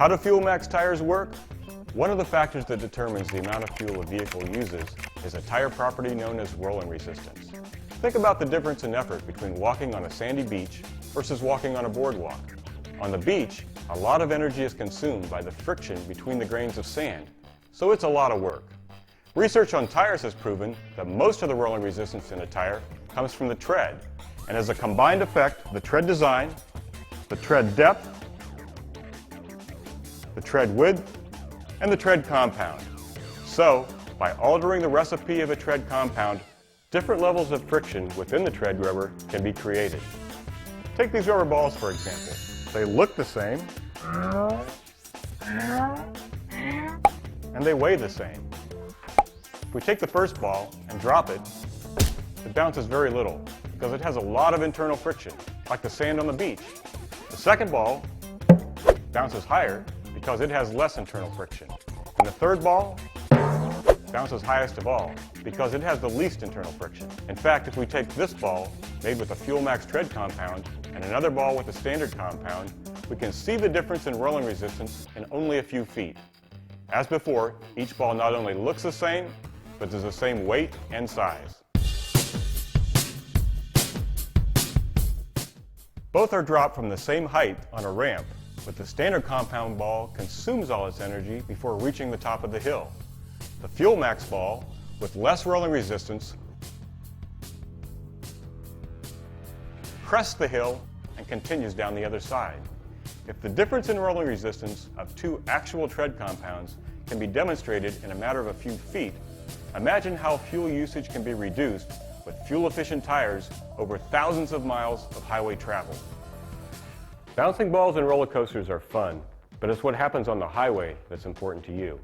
How do Fuel Max tires work? One of the factors that determines the amount of fuel a vehicle uses is a tire property known as rolling resistance. Think about the difference in effort between walking on a sandy beach versus walking on a boardwalk. On the beach, a lot of energy is consumed by the friction between the grains of sand, so it's a lot of work. Research on tires has proven that most of the rolling resistance in a tire comes from the tread, and as a combined effect, the tread design, the tread depth, the tread width, and the tread compound. So, by altering the recipe of a tread compound, different levels of friction within the tread rubber can be created. Take these rubber balls for example. They look the same, and they weigh the same. If we take the first ball and drop it, it bounces very little because it has a lot of internal friction, like the sand on the beach. The second ball bounces higher because it has less internal friction. And the third ball bounces highest of all because it has the least internal friction. In fact, if we take this ball made with a Fuel Max tread compound and another ball with a standard compound, we can see the difference in rolling resistance in only a few feet. As before, each ball not only looks the same, but is the same weight and size. Both are dropped from the same height on a ramp, but the standard compound ball consumes all its energy before reaching the top of the hill. The Fuel Max ball, with less rolling resistance, crests the hill and continues down the other side. If the difference in rolling resistance of two actual tread compounds can be demonstrated in a matter of a few feet, imagine how fuel usage can be reduced with fuel-efficient tires over thousands of miles of highway travel. Bouncing balls and roller coasters are fun, but it's what happens on the highway that's important to you.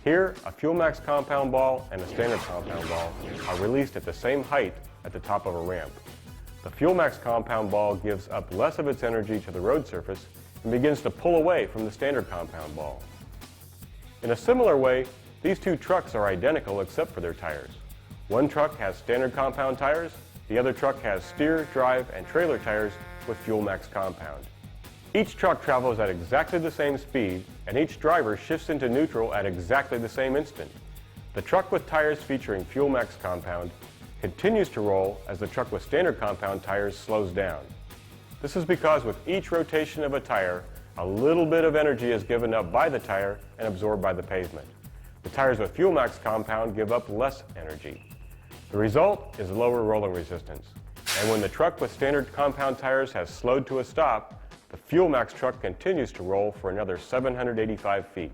Here, a Fuel Max compound ball and a standard compound ball are released at the same height at the top of a ramp. The Fuel Max compound ball gives up less of its energy to the road surface and begins to pull away from the standard compound ball. In a similar way, these two trucks are identical except for their tires. One truck has standard compound tires, the other truck has steer, drive, and trailer tires with Fuel Max compound. Each truck travels at exactly the same speed, and each driver shifts into neutral at exactly the same instant. The truck with tires featuring Fuel Max compound continues to roll as the truck with standard compound tires slows down. This is because with each rotation of a tire, a little bit of energy is given up by the tire and absorbed by the pavement. The tires with Fuel Max compound give up less energy. The result is lower rolling resistance. And when the truck with standard compound tires has slowed to a stop, the Fuel Max truck continues to roll for another 785 feet.